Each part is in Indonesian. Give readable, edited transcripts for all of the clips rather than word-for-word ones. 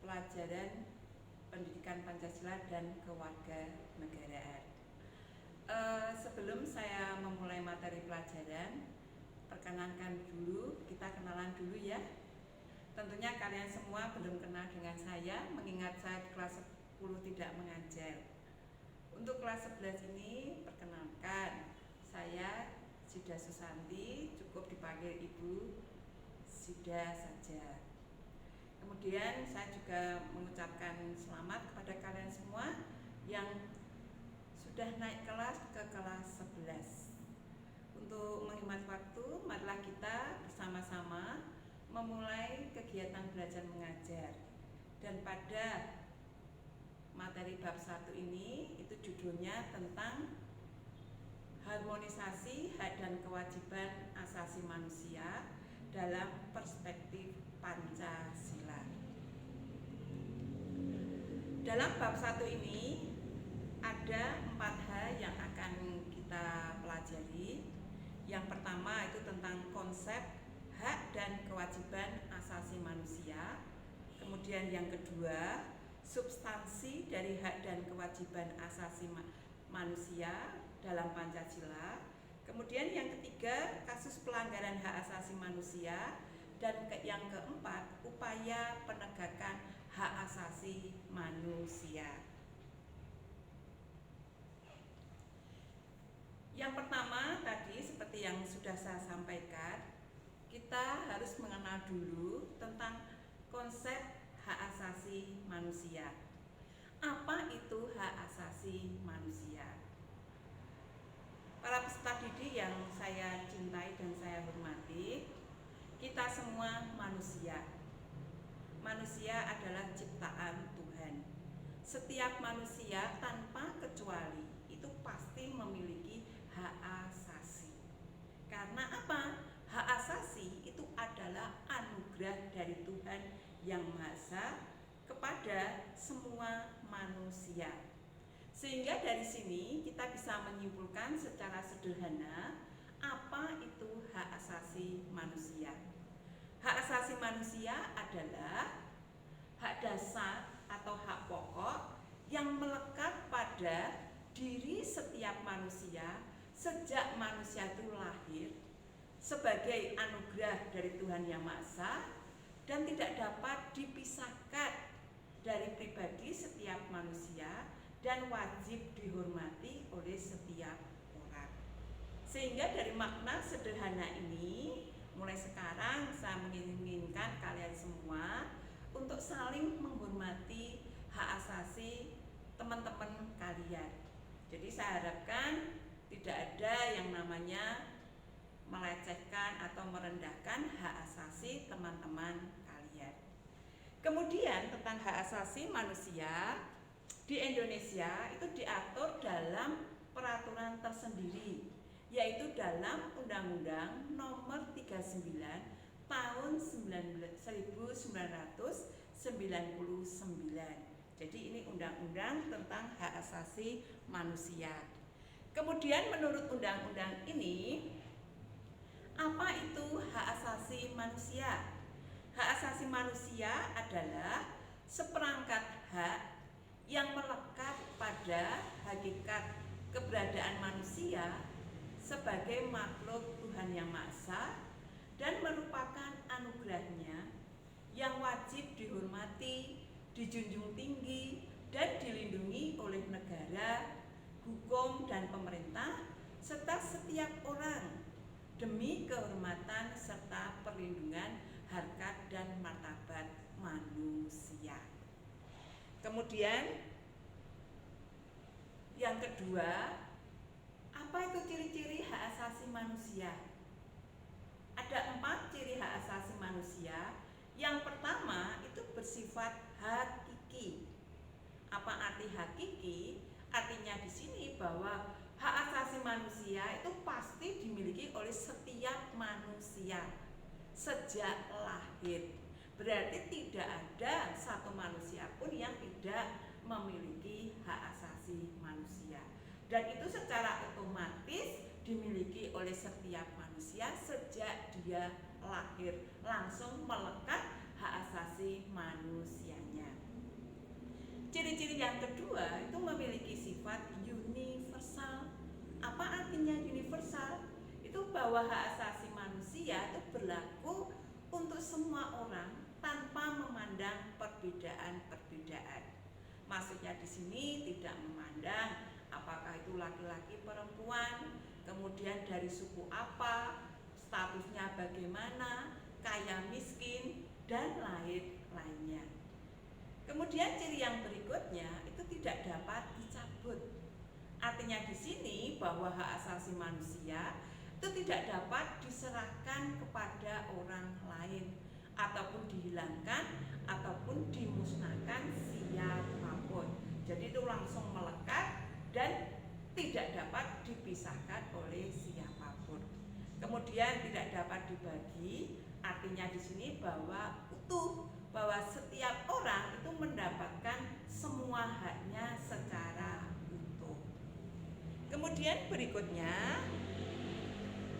pelajaran pendidikan Pancasila dan kewarganegaraan. Sebelum saya memulai materi pelajaran, perkenalkan dulu, kita kenalan dulu ya. Tentunya kalian semua belum kenal dengan saya, mengingat saya di kelas 10 tidak mengajar. Untuk kelas 11 ini, perkenalkan, saya Sida Susanti, cukup dipanggil Ibu Sida saja. Kemudian saya juga mengucapkan selamat kepada kalian semua yang sudah naik kelas ke kelas 11. Untuk menghemat waktu, marilah kita bersama-sama memulai kegiatan belajar mengajar. Dan pada materi bab 1 ini, itu judulnya tentang harmonisasi hak dan kewajiban asasi manusia dalam perspektif Pancasila. Dalam bab 1 ini ada 4 hal yang akan kita pelajari. Yang pertama itu tentang konsep hak dan kewajiban asasi manusia. Kemudian yang kedua, substansi dari hak dan kewajiban asasi manusia dalam Pancasila. Kemudian yang ketiga, kasus pelanggaran hak asasi manusia. Dan yang keempat, upaya penegakan hak asasi manusia. Yang pertama tadi seperti yang sudah saya sampaikan, kita harus mengenal dulu tentang konsep hak asasi manusia. Apa itu hak asasi manusia? Para peserta didik yang saya cintai dan saya hormati, kita semua manusia. Manusia adalah ciptaan Tuhan. Setiap manusia tanpa kecuali itu pasti memiliki hak asasi. Karena apa? Hak asasi itu adalah anugerah dari Tuhan Yang Maha Esa kepada semua manusia. Sehingga dari sini kita bisa menyimpulkan secara sederhana apa itu hak asasi manusia. Hak asasi manusia adalah hak dasar atau hak pokok yang melekat pada diri setiap manusia sejak manusia itu lahir sebagai anugerah dari Tuhan Yang Maha Esa dan tidak dapat dipisahkan dari pribadi setiap manusia dan wajib dihormati oleh setiap orang. Sehingga dari makna sederhana ini, mulai sekarang saya menginginkan kalian semua untuk saling menghormati hak asasi teman-teman kalian. Jadi saya harapkan tidak ada yang namanya melecehkan atau merendahkan hak asasi teman-teman kalian. Kemudian tentang hak asasi manusia di Indonesia itu diatur dalam peraturan tersendiri, yaitu dalam Undang-Undang Nomor 39 Tahun 1999. Jadi ini undang-undang tentang hak asasi manusia. Kemudian menurut undang-undang ini, apa itu hak asasi manusia? Hak asasi manusia adalah seperangkat hak yang melekat pada hakikat keberadaan manusia sebagai makhluk Tuhan Yang Maha Esa dan merupakan anugerahnya yang wajib dihormati, dijunjung tinggi, dan dilindungi oleh negara, hukum, dan pemerintah, serta setiap orang demi kehormatan serta perlindungan harkat dan martabat manusia. Kemudian yang kedua, apa itu ciri-ciri hak asasi manusia? Ada 4 ciri hak asasi manusia. Yang pertama itu bersifat hakiki. Apa arti hakiki? Artinya di sini bahwa hak asasi manusia itu pasti dimiliki oleh setiap manusia sejak lahir. Berarti tidak ada satu manusia pun yang tidak memiliki hak asasi manusia. Dan itu secara otomatis dimiliki oleh setiap manusia sejak dia lahir, langsung melekat hak asasi manusianya. Ciri-ciri yang kedua itu memiliki sifat universal. Apa artinya universal? Itu bahwa hak asasi manusia itu berlaku untuk semua orang tanpa memandang perbedaan-perbedaan. Maksudnya di sini tidak memandang apakah itu laki-laki perempuan, kemudian dari suku apa, statusnya bagaimana, kaya miskin, dan lain-lainnya. Kemudian ciri yang berikutnya itu tidak dapat dicabut. Artinya di sini bahwa hak asasi manusia itu tidak dapat diserahkan kepada orang lain ataupun dihilangkan ataupun dimusnahkan siapapun. Jadi itu langsung melekat dan tidak dapat dipisahkan oleh siapapun. Kemudian tidak dapat dibagi, artinya di sini bahwa utuh, bahwa setiap orang itu mendapatkan semua haknya secara utuh. Kemudian berikutnya,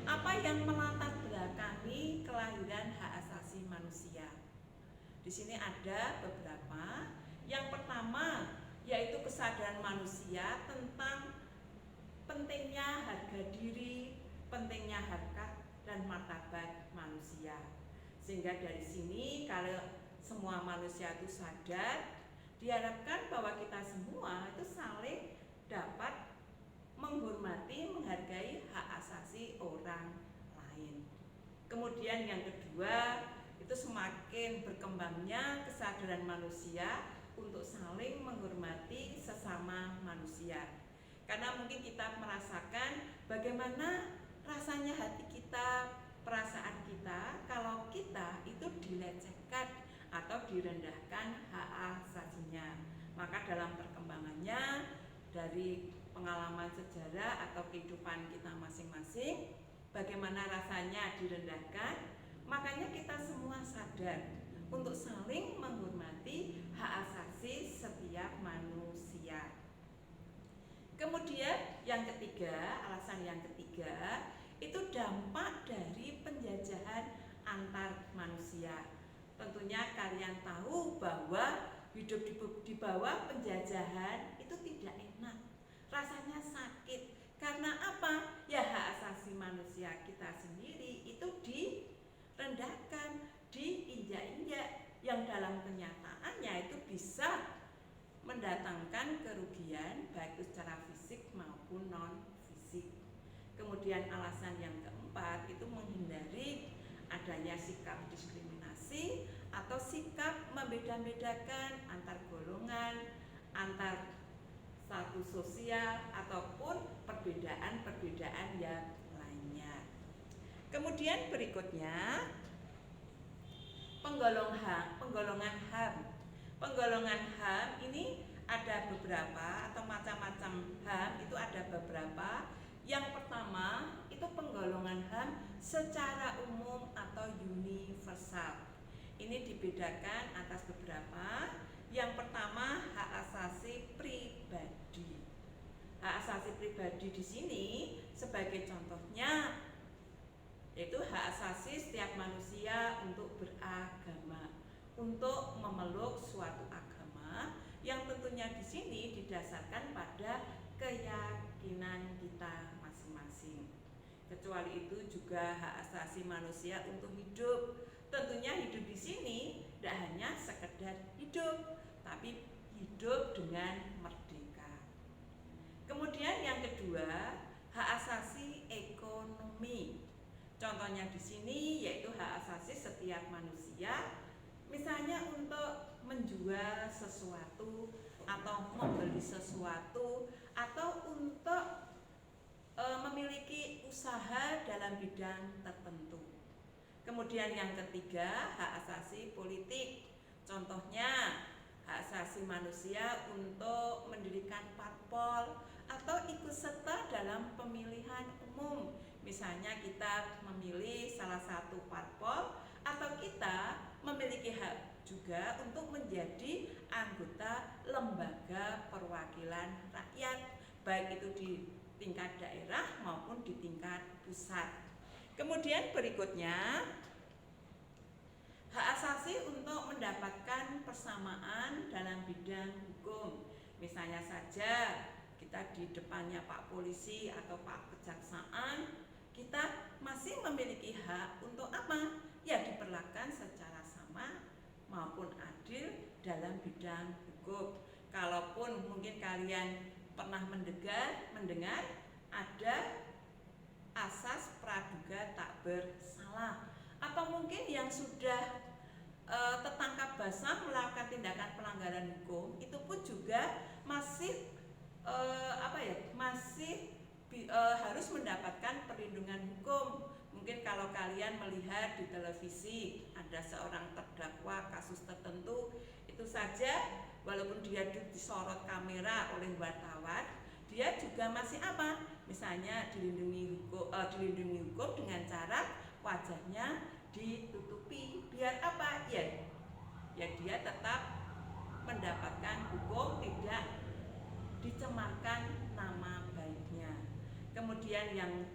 apa yang melatar belakangi kelahiran hak asasi manusia? Di sini ada beberapa. Yang pertama yaitu kesadaran manusia tentang pentingnya harga diri, pentingnya harkat dan martabat manusia. Sehingga dari sini kalau semua manusia itu sadar, diharapkan bahwa kita semua itu saling dapat menghormati, menghargai hak asasi orang lain. Kemudian yang kedua, itu semakin berkembangnya kesadaran manusia untuk saling menghormati sesama manusia. Karena mungkin kita merasakan bagaimana rasanya hati kita, perasaan kita kalau kita itu dilecehkan atau direndahkan hak asasinya. Maka dalam perkembangannya dari pengalaman sejarah atau kehidupan kita masing-masing, bagaimana rasanya direndahkan, makanya kita semua sadar untuk saling menghormati hak asasi setiap manusia. Kemudian yang ketiga, alasan yang ketiga, itu dampak dari penjajahan antar manusia. Tentunya kalian tahu bahwa hidup di bawah penjajahan itu tidak enak, rasanya sakit. Karena apa? Ya hak asasi manusia kita sendiri itu direndahkan, diinjak-injak, yang dalam kenyataannya itu bisa mendatangkan kerugian baik itu secara fisik maupun non fisik. Kemudian alasan yang keempat itu menghindari adanya sikap diskriminasi atau sikap membeda-bedakan antar golongan, antar status sosial ataupun perbedaan-perbedaan yang lainnya. Kemudian berikutnya penggolongan HAM. Penggolongan HAM ini ada beberapa atau macam-macam HAM itu ada beberapa. Yang pertama itu penggolongan HAM secara umum atau universal. Ini dibedakan atas beberapa. Yang pertama hak asasi pribadi. Hak asasi pribadi di sini sebagai contohnya yaitu hak asasi setiap manusia untuk beragama, untuk memeluk suatu agama yang tentunya di sini didasarkan pada keyakinan kita masing-masing. Kecuali itu juga hak asasi manusia untuk hidup. Tentunya hidup di sini tidak hanya sekedar hidup, tapi hidup dengan merdeka. Kemudian yang kedua, hak asasi ekonomi. Contohnya di sini yaitu hak asasi setiap manusia, misalnya untuk menjual sesuatu atau membeli sesuatu atau untuk memiliki usaha dalam bidang tertentu. Kemudian yang ketiga, hak asasi politik. Contohnya hak asasi manusia untuk mendirikan parpol atau ikut serta dalam pemilihan umum. Misalnya kita memilih salah satu parpol atau kita memiliki hak juga untuk menjadi anggota lembaga perwakilan rakyat, baik itu di tingkat daerah maupun di tingkat pusat. Kemudian berikutnya, hak asasi untuk mendapatkan persamaan dalam bidang hukum. Misalnya saja kita di depannya Pak Polisi atau Pak Kejaksaan, kita masih memiliki hak untuk apa? Ya diperlakukan secara sama maupun adil dalam bidang hukum. Kalaupun mungkin kalian pernah mendengar ada asas praduga tak bersalah, atau mungkin yang sudah tertangkap basah melakukan tindakan pelanggaran hukum, itu pun juga masih harus mendapatkan perlindungan hukum. Mungkin kalau kalian melihat di televisi ada seorang terdakwa kasus tertentu, itu saja walaupun dia disorot kamera oleh wartawan, dia juga masih misalnya dilindungi hukum dengan cara wajahnya ditutupi. Biar ya dia tetap mendapatkan hukum, tidak dicemarkan nama baiknya. Kemudian yang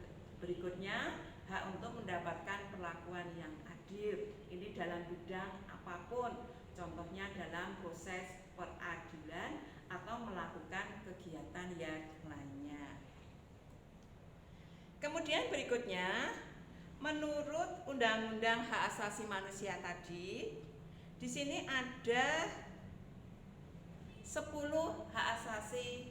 berikutnya, hak untuk mendapatkan perlakuan yang adil. Ini dalam bidang apapun, contohnya dalam proses peradilan atau melakukan kegiatan yang lainnya. Kemudian berikutnya, menurut Undang-Undang Hak Asasi Manusia tadi, di sini ada 10 hak asasi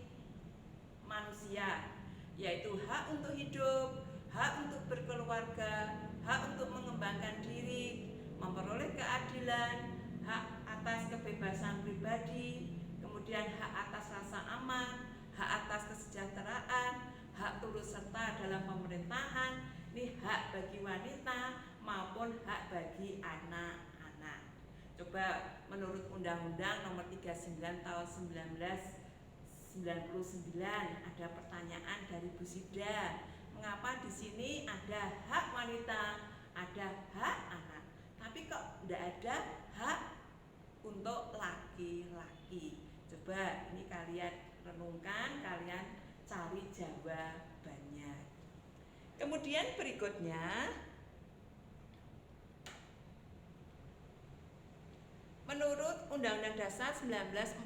manusia, yaitu hak untuk hidup, hak untuk berkeluarga, hak untuk mengembangkan diri, memperoleh keadilan, hak atas kebebasan pribadi, kemudian hak atas rasa aman, hak atas kesejahteraan, hak turut serta dalam pemerintahan, ini hak bagi wanita maupun hak bagi anak-anak. Coba menurut Undang-Undang Nomor 39 Tahun 1999 ada pertanyaan dari Bu Sida, mengapa di sini ada hak wanita, ada hak anak, tapi kok tidak ada hak untuk laki-laki? Coba ini kalian renungkan, kalian cari jawabannya. Kemudian berikutnya, menurut Undang-Undang Dasar 1945,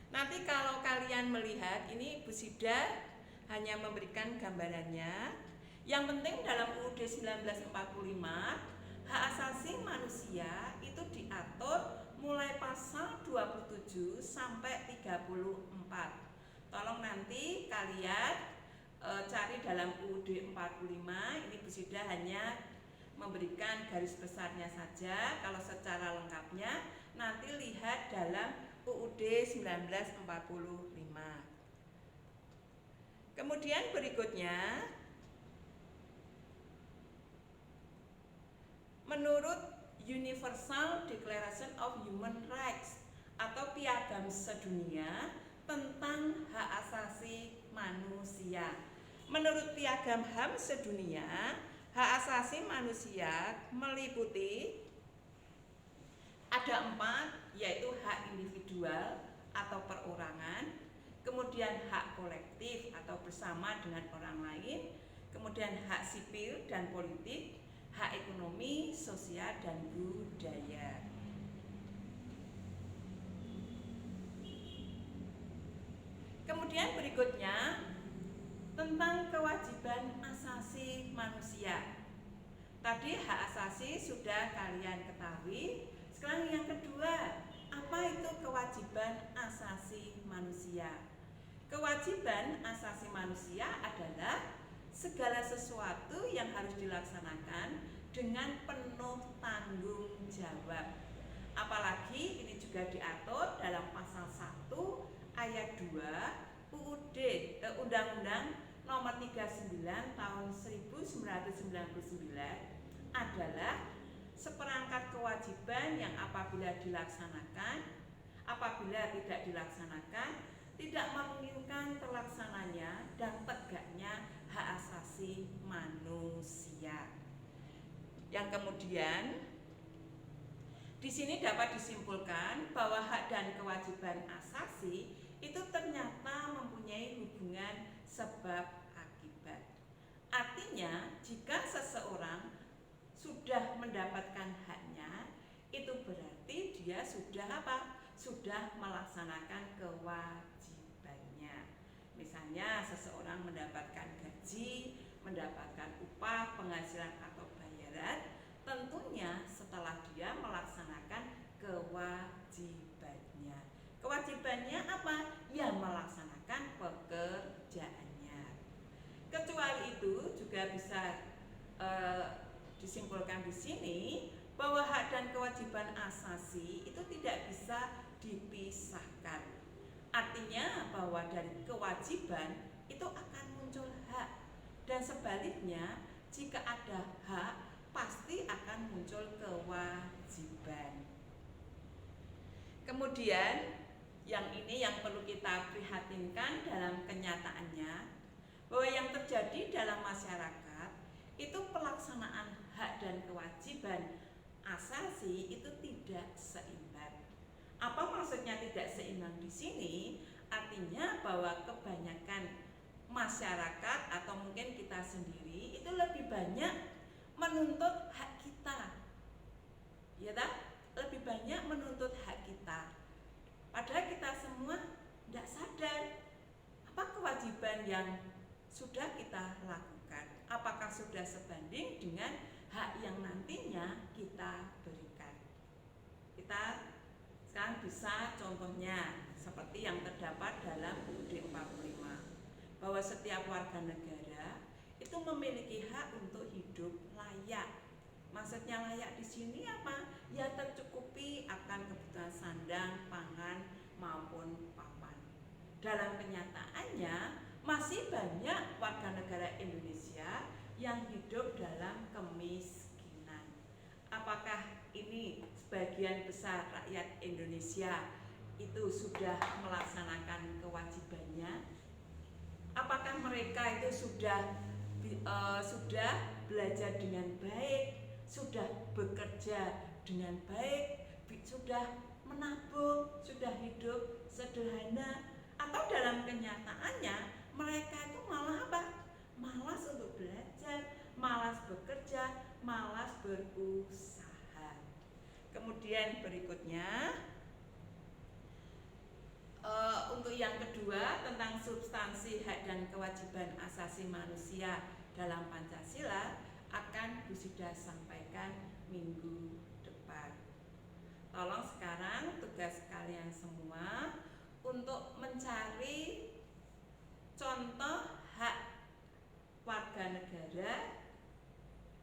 nanti kalau kalian melihat ini Bu Sida hanya memberikan gambarannya. Yang penting dalam UUD 1945, hak asasi manusia itu diatur mulai pasal 27 sampai 34. Tolong nanti kalian cari dalam UUD 45, ini Bu Sida hanya memberikan garis besarnya saja. Kalau secara lengkapnya nanti lihat dalam UUD 1945. Kemudian berikutnya, menurut Universal Declaration of Human Rights atau Piagam Sedunia tentang Hak Asasi Manusia. Menurut Piagam HAM Sedunia, hak asasi manusia meliputi ada 4, yaitu hak individual atau perorangan, kemudian hak kolektif atau bersama dengan orang lain, kemudian hak sipil dan politik, hak ekonomi, sosial, dan budaya. Kemudian berikutnya tentang kewajiban asasi manusia. Tadi hak asasi sudah kalian ketahui. Sekarang yang kedua, apa itu kewajiban asasi manusia? Kewajiban asasi manusia adalah segala sesuatu yang harus dilaksanakan dengan penuh tanggung jawab. Apalagi ini juga diatur dalam pasal 1 ayat 2 UUD Undang-Undang Nomor 39 Tahun 1999 adalah seperangkat kewajiban yang apabila tidak dilaksanakan tidak memungkinkan terlaksananya dan tegaknya hak asasi manusia. Yang kemudian di sini dapat disimpulkan bahwa hak dan kewajiban asasi itu ternyata mempunyai hubungan sebab akibat. Artinya, jika seseorang sudah mendapatkan haknya, itu berarti dia sudah sudah melaksanakan kewajibannya. Misalnya seseorang mendapatkan gaji, mendapatkan upah, penghasilan atau bayaran, tentunya setelah dia melaksanakan kewajibannya. Kewajibannya apa? Ya melaksanakan pekerjaannya. Kecuali itu juga bisa disimpulkan di sini bahwa hak dan kewajiban asasi itu tidak bisa dipisahkan. Artinya bahwa dari kewajiban itu akan muncul hak, dan sebaliknya jika ada hak pasti akan muncul kewajiban. Kemudian yang ini yang perlu kita prihatinkan dalam kenyataannya, bahwa yang terjadi dalam masyarakat itu pelaksanaan hak dan kewajiban asasi itu tidak seimbang. Apa maksudnya tidak seimbang di sini? Artinya bahwa kebanyakan masyarakat atau mungkin kita sendiri itu lebih banyak menuntut hak kita, ya tak? Lebih banyak menuntut hak kita. Padahal kita semua tidak sadar apa kewajiban yang sudah kita lakukan, apakah sudah sebanding dengan hak yang nantinya kita berikan. Kita sekarang bisa contohnya seperti yang terdapat dalam UUD 45, bahwa setiap warga negara itu memiliki hak untuk hidup layak. Maksudnya layak di sini apa? Ya tercukupi akan kebutuhan sandang, pangan maupun papan. Dalam kenyataannya masih banyak warga negara Indonesia yang hidup dalam kemiskinan. Apakah ini sebagian besar rakyat Indonesia itu sudah melaksanakan kewajibannya? Apakah mereka itu sudah belajar dengan baik, sudah bekerja dengan baik, sudah menabung, sudah hidup sederhana, atau dalam kenyataannya mereka itu malah apa? Malas untuk belajar, malas bekerja, malas berusaha. Kemudian berikutnya untuk yang kedua tentang substansi hak dan kewajiban asasi manusia dalam Pancasila akan Bu Sida sampaikan minggu depan. Tolong sekarang tugas kalian semua untuk mencari contoh hak warga negara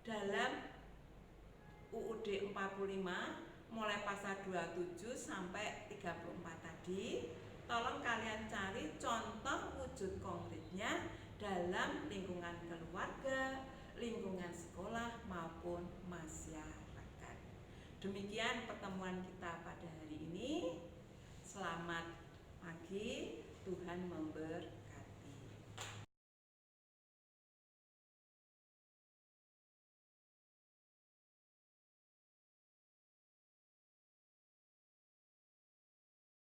dalam UUD 45 mulai pasal 27 sampai 34 tadi. Tolong kalian cari contoh wujud konkretnya dalam lingkungan keluarga, lingkungan sekolah maupun masyarakat. Demikian pertemuan kita